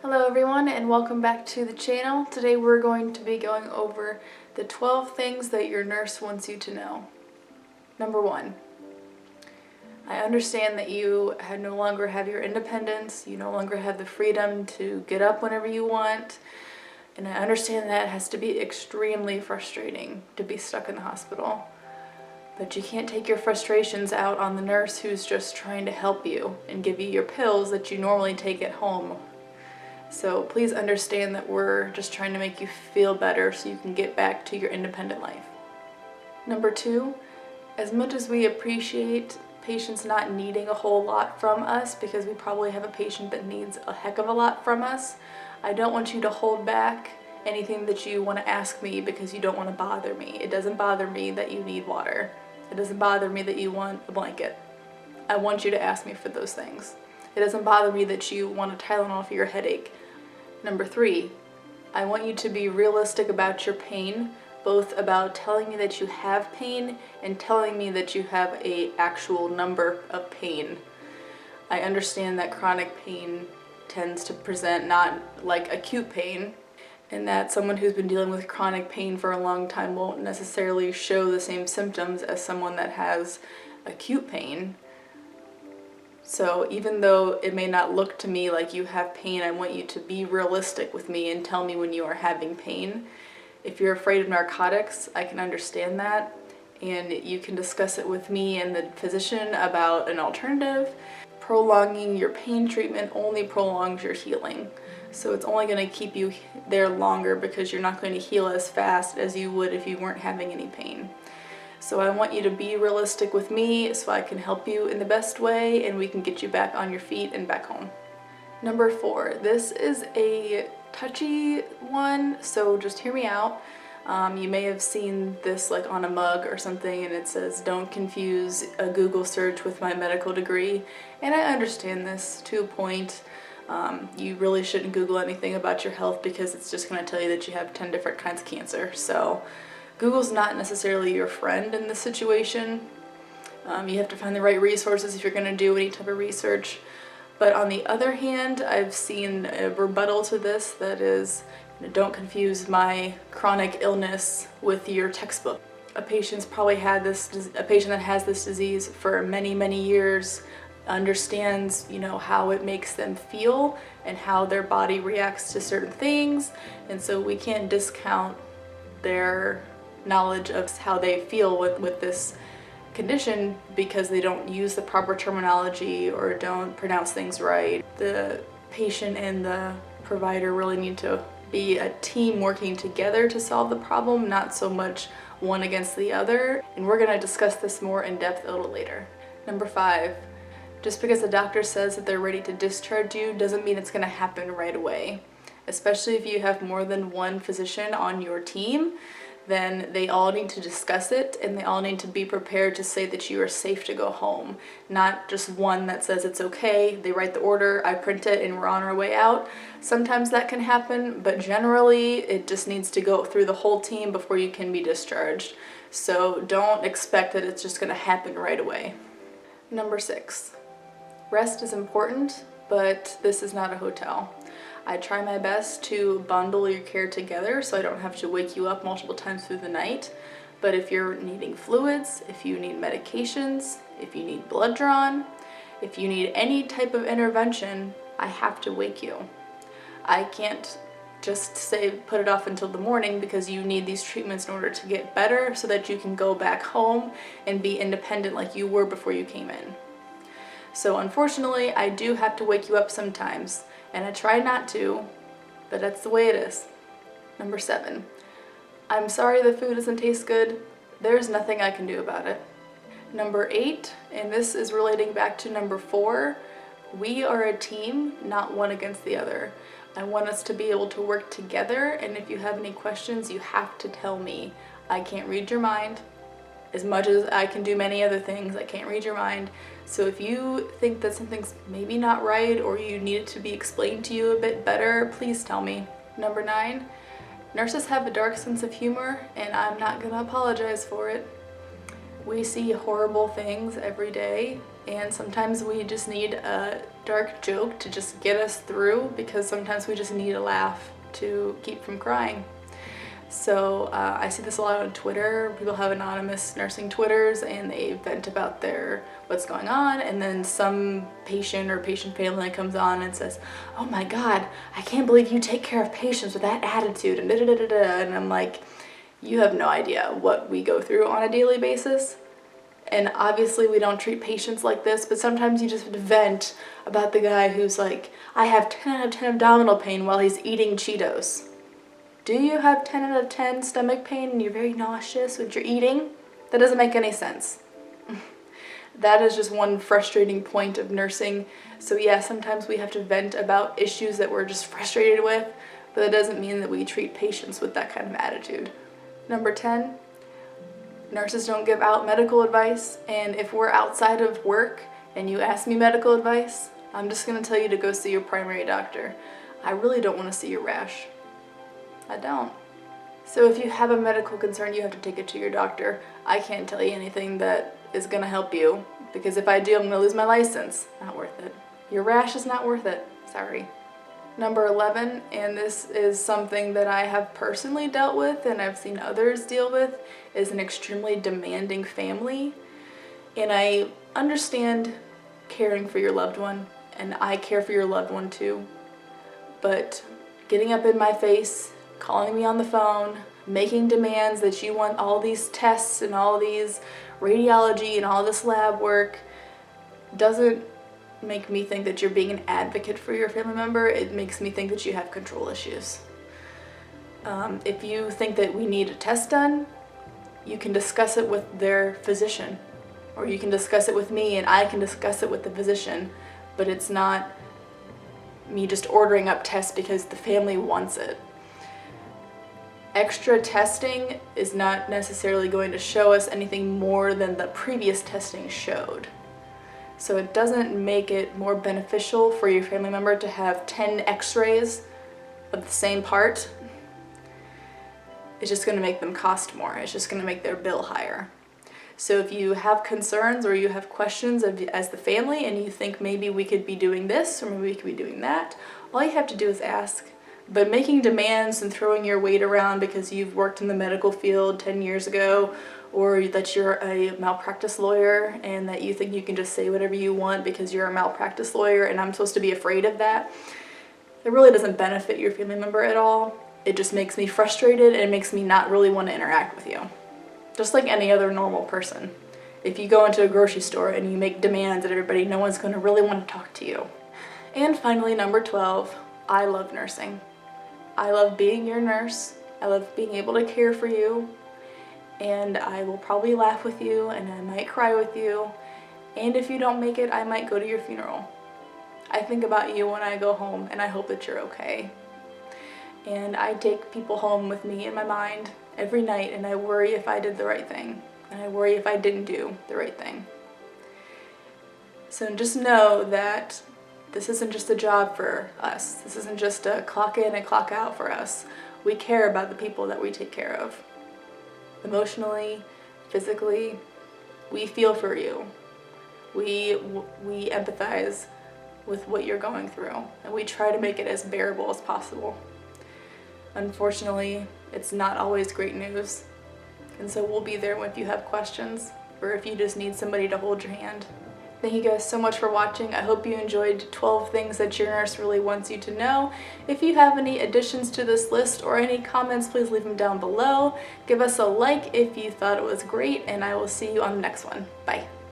Hello everyone and welcome back to the channel. Today we're going to be going over the 12 things that your nurse wants you to know. Number 1. I understand that you no longer have your independence, you no longer have the freedom to get up whenever you want, and I understand that it has to be extremely frustrating to be stuck in the hospital. But you can't take your frustrations out on the nurse who's just trying to help you and give you your pills that you normally take at home. So please understand that we're just trying to make you feel better so you can get back to your independent life. Number 2, as much as we appreciate patients not needing a whole lot from us, because we probably have a patient that needs a heck of a lot from us, I don't want you to hold back anything that you want to ask me because you don't want to bother me. It doesn't bother me that you need water. It doesn't bother me that you want a blanket. I want you to ask me for those things. It doesn't bother me that you want a Tylenol for your headache. Number 3, I want you to be realistic about your pain, both about telling me that you have pain and telling me that you have an actual number of pain. I understand that chronic pain tends to present not like acute pain, and that someone who's been dealing with chronic pain for a long time won't necessarily show the same symptoms as someone that has acute pain. So even though it may not look to me like you have pain, I want you to be realistic with me and tell me when you are having pain. If you're afraid of narcotics, I can understand that, and you can discuss it with me and the physician about an alternative. Prolonging your pain treatment only prolongs your healing. So it's only going to keep you there longer because you're not going to heal as fast as you would if you weren't having any pain. So I want you to be realistic with me so I can help you in the best way and we can get you back on your feet and back home. Number 4, this is a touchy one, so just hear me out. You may have seen this like on a mug or something and it says, "Don't confuse a Google search with my medical degree." And I understand this to a point. You really shouldn't Google anything about your health because it's just going to tell you that you have 10 different kinds of cancer. So Google's not necessarily your friend in this situation. You have to find the right resources if you're going to do any type of research. But on the other hand, I've seen a rebuttal to this that is, don't confuse my chronic illness with your textbook. A patient that has this disease for many, many years understands, how it makes them feel and how their body reacts to certain things, and so we can't discount their knowledge of how they feel with this condition because they don't use the proper terminology or don't pronounce things right. The patient and the provider really need to be a team working together to solve the problem, not so much one against the other. And we're going to discuss this more in depth a little later. Number 5, just because the doctor says that they're ready to discharge you doesn't mean it's going to happen right away. Especially if you have more than one physician on your team, then they all need to discuss it and they all need to be prepared to say that you are safe to go home. Not just one that says it's okay, they write the order, I print it, and we're on our way out. Sometimes that can happen, but generally it just needs to go through the whole team before you can be discharged. So don't expect that it's just going to happen right away. Number 6, rest is important, but this is not a hotel. I try my best to bundle your care together so I don't have to wake you up multiple times through the night. But if you're needing fluids, if you need medications, if you need blood drawn, if you need any type of intervention, I have to wake you. I can't just say put it off until the morning because you need these treatments in order to get better so that you can go back home and be independent like you were before you came in. So unfortunately, I do have to wake you up sometimes. And I try not to, but that's the way it is. Number 7, I'm sorry the food doesn't taste good. There's nothing I can do about it. Number 8, and this is relating back to number 4, we are a team, not one against the other. I want us to be able to work together, and if you have any questions, you have to tell me. I can't read your mind. As much as I can do many other things, I can't read your mind. So if you think that something's maybe not right or you need it to be explained to you a bit better, please tell me. Number 9, nurses have a dark sense of humor and I'm not gonna apologize for it. We see horrible things every day And sometimes we just need a dark joke to just get us through, because sometimes we just need a laugh to keep from crying. So I see this a lot on Twitter. People have anonymous nursing Twitters and they vent about what's going on, and then some patient or patient family comes on and says, "Oh my God, I can't believe you take care of patients with that attitude," and da-da-da-da-da. And I'm like, you have no idea what we go through on a daily basis. And obviously we don't treat patients like this, but sometimes you just vent about the guy who's like, "I have 10 out of 10 abdominal pain," while he's eating Cheetos. Do you have 10 out of 10 stomach pain and you're very nauseous with your eating? That doesn't make any sense. That is just one frustrating point of nursing. So yeah, sometimes we have to vent about issues that we're just frustrated with, but that doesn't mean that we treat patients with that kind of attitude. Number 10, nurses don't give out medical advice, and if we're outside of work and you ask me medical advice, I'm just gonna tell you to go see your primary doctor. I really don't wanna see your rash. I don't. So if you have a medical concern, you have to take it to your doctor. I can't tell you anything that is gonna help you, because if I do, I'm gonna lose my license. Not worth it. Your rash is not worth it. Sorry. Number 11, and this is something that I have personally dealt with and I've seen others deal with, is an extremely demanding family. And I understand caring for your loved one, and I care for your loved one too. But getting up in my face, calling me on the phone, making demands that you want all these tests and all these radiology and all this lab work doesn't make me think that you're being an advocate for your family member. It makes me think that you have control issues. If you think that we need a test done, you can discuss it with their physician, or you can discuss it with me and I can discuss it with the physician, but it's not me just ordering up tests because the family wants it. Extra testing is not necessarily going to show us anything more than the previous testing showed. So it doesn't make it more beneficial for your family member to have 10 x-rays of the same part. It's just going to make them cost more. It's just going to make their bill higher. So if you have concerns or you have questions as the family and you think maybe we could be doing this or maybe we could be doing that, all you have to do is ask. But making demands and throwing your weight around because you've worked in the medical field 10 years ago, or that you're a malpractice lawyer and that you think you can just say whatever you want because you're a malpractice lawyer and I'm supposed to be afraid of that, it really doesn't benefit your family member at all. It just makes me frustrated and it makes me not really want to interact with you. Just like any other normal person. If you go into a grocery store and you make demands at everybody, no one's going to really want to talk to you. And finally, number 12, I love nursing. I love being your nurse. I love being able to care for you. And I will probably laugh with you and I might cry with you. And if you don't make it, I might go to your funeral. I think about you when I go home and I hope that you're okay. And I take people home with me in my mind every night and I worry if I did the right thing. And I worry if I didn't do the right thing. So just know that this isn't just a job for us. This isn't just a clock in and clock out for us. We care about the people that we take care of. Emotionally, physically, we feel for you. We empathize with what you're going through, and we try to make it as bearable as possible. Unfortunately, it's not always great news, and so we'll be there if you have questions, or if you just need somebody to hold your hand. Thank you guys so much for watching. I hope you enjoyed 12 things that your nurse really wants you to know. If you have any additions to this list or any comments, please leave them down below. Give us a like if you thought it was great, and I will see you on the next one. Bye.